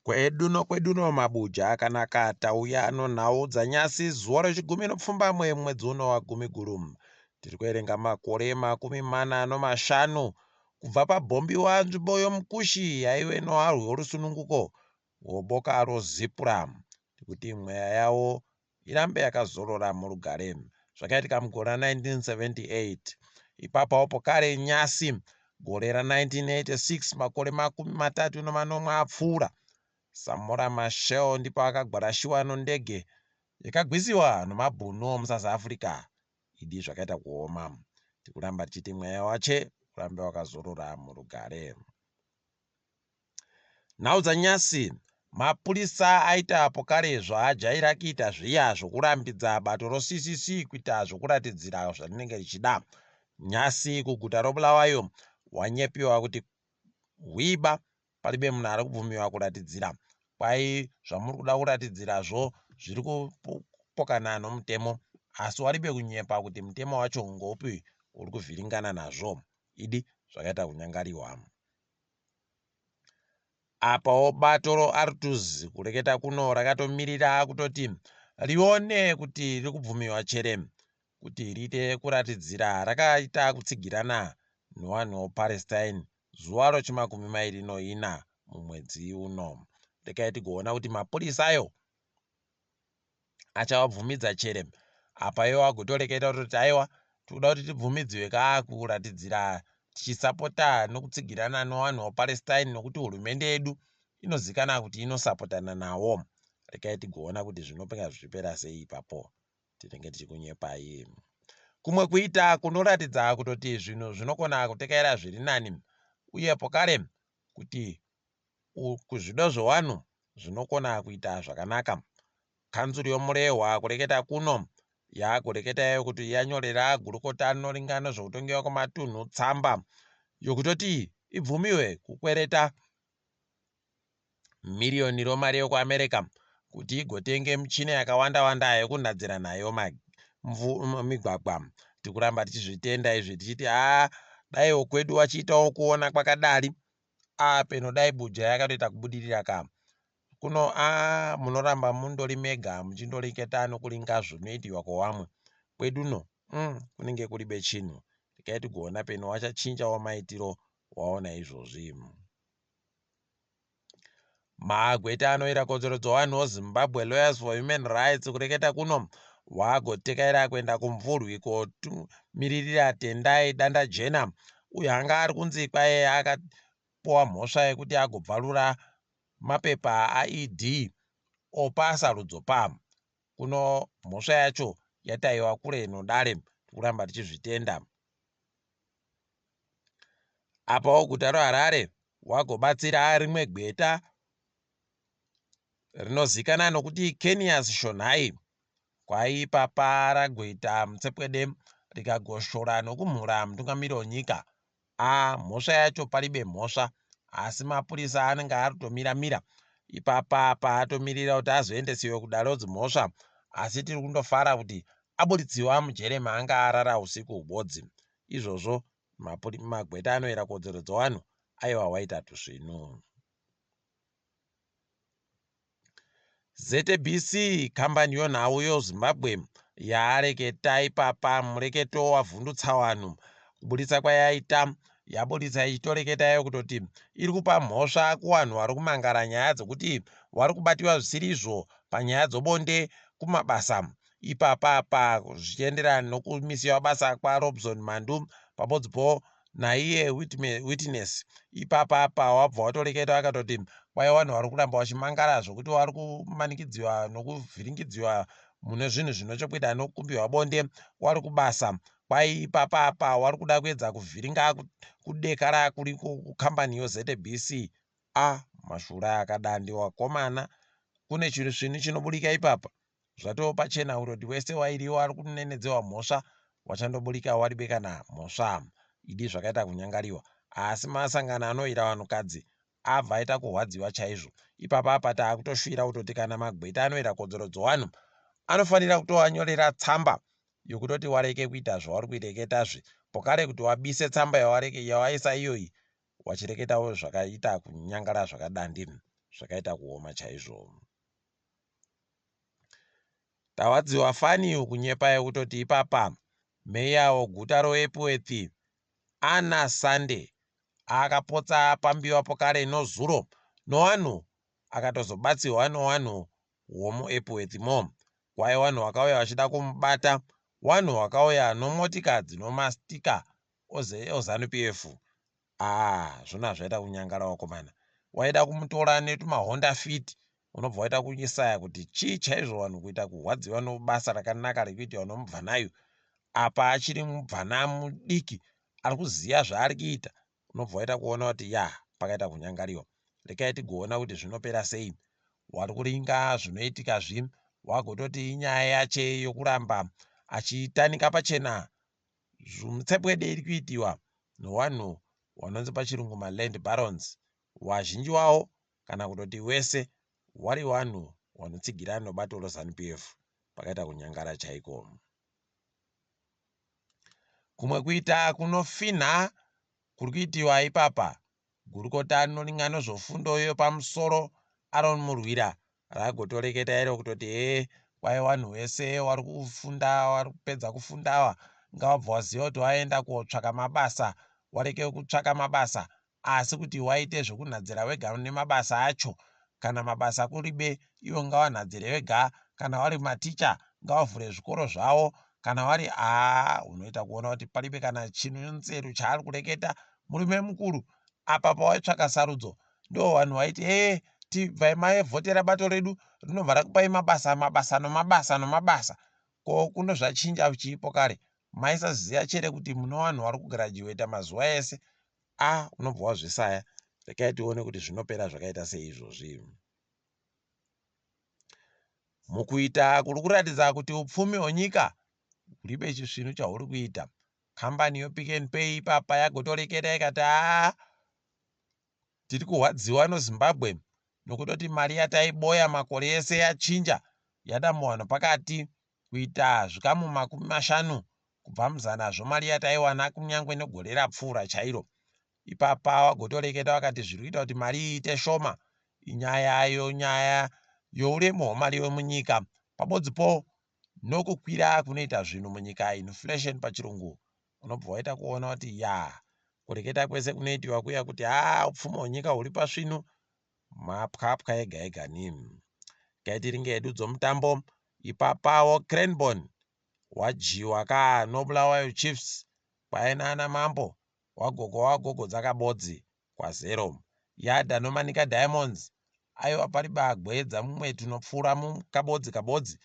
Kweduno mabuja akanaka tauya nhau dzanyasi zuva rechigumi nopfumbamwe mwedzi uno wa Gumiguru. Tiri kuerenga makore 45 kubva pabhombiwa nzvimbo yomukushi yaive noharwe rusununguko rweboka rozipura kuti mweya yawo irambe yakazorora murugare. Zvakaitika mugore ra 1978 ipapawo pokare nyasi gore ra 1986 makore 34 apfuura. Samora Machel ndipo akagwarashiwa nondege yakagwisiwa nomabhunu muSouth Africa. Idi zvakaita kuoma. Tikuramba tichiti mweya wache urambe wakazorora murugare. Nhau dzanyasi mapurisa aita pokare zvaajaira kuita zviya zvokurambidza bato roCCC kuita zvokuratidzira zvarinenge richida. Nyasi kuguta roBulawayo wanyepiwa kuti huiba palibe munhu ari kubvumiwa kuratidzira. Kwai zvamuri kuda kuratidzirazvo zviri kupokana nomutemo, asi waribe kunyepa kuti mutemo wacho ngopi uri kuvhiringana nazvo. Idi zvakaita kunyangariwa. Apawo bato roArtus kureketa kuno rakatomirira kutoti rione kuti riri kubvumiwa chere kuti riite kuratidzira rakaita kutsigirana nevanhu vePalestine zuva rochi24 mumwedzi uno. Rekai tigoona kuti mapurisa ayo achavabvumidza chere. Apa iwo agotoreketa kuti aiwa tinoda kuti tibvumidziwe kuratidzira tichisapota nokutsigirana nevanhu vePalestine nokuti hurumende yedu inozikanwa kuti inosapotana nawo. Rekai tigoona kuti zvinopinga zvichipera sei ipapo. Tinenge tichikunyepai. Kumwe kuita kunoratidza kutoti zvinhu zvinokona kutekerera zviri nani uye pokare kuti kuzvido zvevanhu zvinokona kuita zvakanaka. Kanzuru yomurehwa kureketa kuno yakureketa kuti yanyorera gurukota rinoringa nezvekutongewa kwematunhu tsamba yokutoti ibvumiwe kukwereta miriyoni romari yokuAmerica kuti igotenge michina yakawanda yekunadzira nayo migwagwa. Tikuramba tichizvitenda izvi tichiti dai wokwedu wachiitawo kuona kwakadari. Peno dai buja yakatoita kubudirira kuno munoramba mundori mega muchindoreketa nokuringa zvinoitirwa kwevamwe. Kweduno kunenge kuribe chinhu. Rekai tigoona peno wachachinjawo maitiro waona izvozvi. Magweta anoira kodzero dzevanhu weZimbabwe Lawyers for Human Rights kureketa kuno wagotekaira kuenda kumvurwi kotumiririra Tendai danda jena. Uyu anga ari kunzi kwaye akapiwa mhosva yekuti agobvarura mapepa aID opasa rudzopa. Kuno mhosva yacho yataiwa kure nodare. Tikuramba tichizvitenda. Apawo guta roHarare wagobatsira rimwe gweta rinozikana nokuti Kenya's Shonai. Kwaipapa ragweta mutsepwede rikagoshora nokumhura mutungamiri wenyika. Mhosva yacho paribe mhosva asi mapurisa anenge ari kutomiramira. Ipapa paatomirira kuti azoendesiwe kudare dzimhosva asi tiri kundofara kuti aburitsiwa mujere maanga arara usiku ubodzi. Izvozvo magweta anoira kodzero dzevanhu aiwa waita tuzvinu. ZBC kambani yonhau yoZimbabwe yaareketa ipapa mureketo wavhundutsa vanhu kuburitsa kwayaita. Yaburitsa ichitoreketayo kutoti iri kupa mhosva kuvanhu vari kumangara nyaya dzekuti vari kubatiwa zvisiri izvo panyaya dzobonde kumabasa. Ipapa zvichienderana nokumisiwa basa kwaRobson Mhanduwe pamwedzipo naiye witness. Ipapa wabva watoreketa akatoti kwai vanhu vari kuramba vachimangara zvokuti vari kumanikidziwa nokuvhiringidziwa mune zvinhu zvinochokuita nokukumbiwa bonde wari kubasa. Kwai ipapa wari kuda kuedza kuvhiringa kudekara kuri kukambani yoZBC. Mashura akadandiwa komana. Kune chinhu zvini chinoburika ipapa. Zvatopachena uroti wese wairiwa ari kunenedzewa mhosva wachandoburika waribe kana mhosva. Idi zvakaita kunyangariwa. Asi masangano anoira vanhukadzi abva aita kurwadziwa chaizvo. Ipapa taakutoshuvira kutoti kana magweta anoira kodzero dzevanhu anofanira kutowanyorera tsamba yokutoti wareke kuita zvavari kureketazve. Pokare kuti wabise tsamba yawaisa iyoyi wachireketawo zvakaita kunyangara zvakadandi. zvakaita kuoma chaizvo. Tawadziwa fani kunyepa yekutoti ipapa meya weguta weEpworth Ana Sunday akapotsa pambiwapo kare nozuro nowanhu akatozobatsirwa nowanhu womuEpworth mo. Kwai wanhu wakauya wachida kumubata, wanhu wakauya nomotika dzinomastika oZanu PF. Zvona zvaita kunyangara wakomana. Waida kumutora netumahonda fit unobva waita kunyisaya kuti chii chaizvo wanhu kuita kurwadziwa nobasa rakanaka rekuita nomubvanayo. Apa achiri mubvana mudiki ari kuziya zvaari kuita, unobva waita kuona kuti pakaita kunyangariwa. Rekai tigoona kuti zvinopera sei. Wari kuringa zvinoitika wagototi inyaya yache yokuramba achitanika pachena zvumutsepwede iri kuitiwa nowanhu wanonzi pachirungu maland barons. Wazhinji wawo kana kutoti wese wari wanhu wanotsigirana nobato roZanu PF. Pakaita kunyangara chaiko. Kumwe kuita kunofinha kuri kuitiwa ipapa, gurukota rinoringa nezvofundo yepamusoro Aron Murwira ragotoreketa iro kutoti kwai wanhu wese wari kufunda, wari kupedza kufunda ngavabva waziva kuti waenda kotsvaka mabasa, wareke kutsvaka mabasa asi kuti waite zvekunhadzira wega nemabasa acho. Kana mabasa kuribe iwo ngavanhadzire wega, kana wari maticha ngavavhure zvikoro zvavo, kana wari unoita kuona kuti paribe kana chinhu nzeru chaari kureketa. Murume mukuru apa pawaitsvaka sarudzo ndo vanhu vaiti tibvai maivhotera bato redu rinobva rakupai mabasa. Ko kuno zvachinja uchiipo kare, maisaziya chere kuti muno vanhu vari kugirajuweta mazuva ese. Unobva wazvisaya. Rekai tione kuti zvinopera zvakaita sei izvozvi. Mukuita kuri kuratidza kuti upfumi hwenyika huribe chisvinu chahuri kuita. Kambani yoPick n Pay ipapa yagotoreketa ikati tiri kurwadziwa noZimbabwe nokutoti mari yataiboya makore ese yachinja, yada muwanhu pakati kuita zvikamu 50 kubva muzanazvo mari yataiwana kunyangwe negore rapfuura chairo. Ipapa wagotoreketa wakati zviri kuita kuti mari iite shoma nyaya youremu hwemari wemunyika, pabodzipo nokukwira kunoita zvinhu munyika, inflation pachirungu. Unobva waita kuona kuti kureketa kwese kunoitiwa kuya kuti upfumi hwenyika huri pasvinu, mapwapwa ega ega nini. Kaitiringe hedu dzomutambo ipapawo Cranborne wajiwa noBulawayo Chiefs kwaina naMhambo wagogodza kabodzi kwa0. Yadha noManika Diamonds aiwa pari bagwedza mumwe tunopfuura kabodzi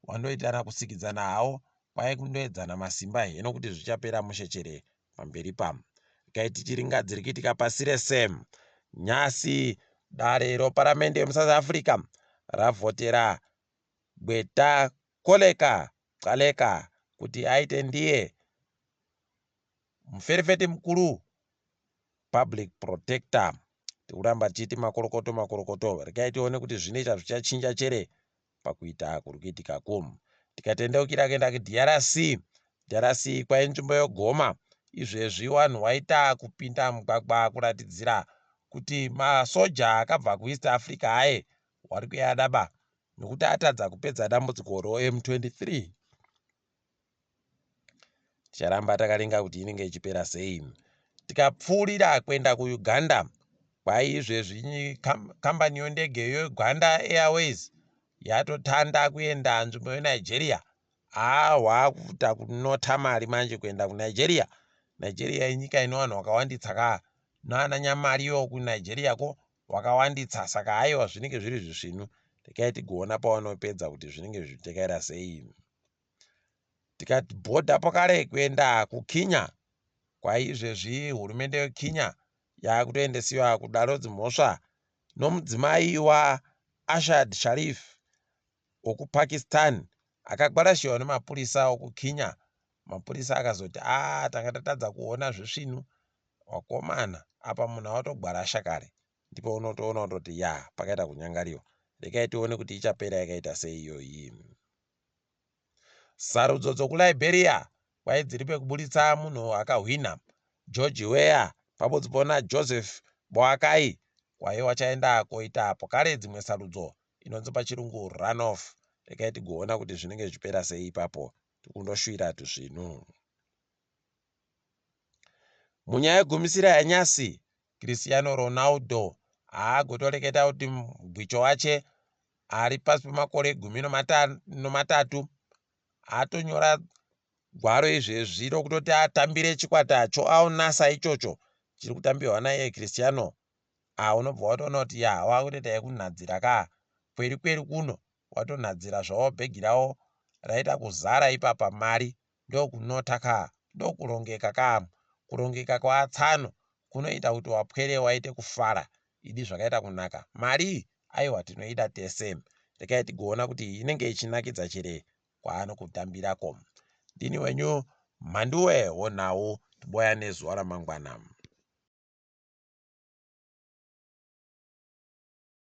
wandoitana kusikidzana hawo, kwai kundoedzana masimba heno kuti zvichapera mushechere pamberi pam. Kaiti chiringa dziri kuitika pasi rese. Nyasi dare reparamende yemuSouth Africa ravhotera Gweta Xaleka kuti aite ndiye muferefete mukuru public protector. Tikuramba tichiti makorokoto. Rekai tione kuti zvinoita zvichachinja chere pakuita kuri kuitika kum. Tikatendeukira kuenda kuDRC kwai nzvimbo yogoma izvezvi vanhu vaita kupinda mugwagwa kuratidzira kuti masoja akabva kuEast Africa wari kuyadaba nokuti atadza kupedza dambudziko M23. Ticharamba takaringa kuti inenge ichipera sei. Tikapfuurira kuenda kuUganda kwai izvezvi kambani yondege yeUganda Airways yatotanda kuenda nzvimbo yeNigeria. Wakuita kunota mari manje kuenda kuNigeria. Nigeria inyika ino vanhu wakawanditsa nana nyamariyo kuNigeria ko wakawanditsa, saka aiwa zvinenge zviri zvisvinu. Rekai tigoona pawanopedza kuti zvinenge zvichitekaira sei. Tikabhodha pakare kuenda kuKenya kwai izvezvi hurumende yeKenya yakutoendesiwa kudaro dzimhosva nomudzimai waAshad Sharif okuPakistan akagwarashiwa nemapurisa okuKenya. Mapurisa akazoti tanga tatadza kuona zvisvinu wakomana apa munhu awatogwarasha kare. Ndipo unotoona kutoti pakaita kunyangariwa. Rekai tione kuti ichapera yakaita sei iyoyi. Sarudzo dzekuLiberia kwai dziri pekuburitsa munhu akahwina George Weah pabodzipo naJoseph Boakai kwayo wachaenda koita apo kare dzimwe sarudzo inonzi pachirungu run off. Regai tigoona kuti zvinenge zvipera sei ipapo tikundoshwira tuzvinhu. Munyaya yegumisira yanyasi, Cristiano Ronaldo aagotoreketa kuti mugwicho wache ari pasi pemakore 13 atonyora gwaro izvezvi rokutoti atambire chikwata cho aunasa ichocho chiri kutambirwa naye Cristiano. Unobva watoona kuti wakutoita yekunhadzira ka kweri kuno watonhadzira zvawo bhegi rawo raita kuzara ipapa mari ndokunota ka ndokurongeka ka. Kurongeka kwatsano kunoita kuti wapwere waite kufara idi zvakaita kunaka. Mari aiwa tinoida tese. Regai tigoona kuti inenge ichinakidza chire kwaanokutambirako. Ndini wenyu Mhanduwe WeNhau, tiboya nezuva ramangwana.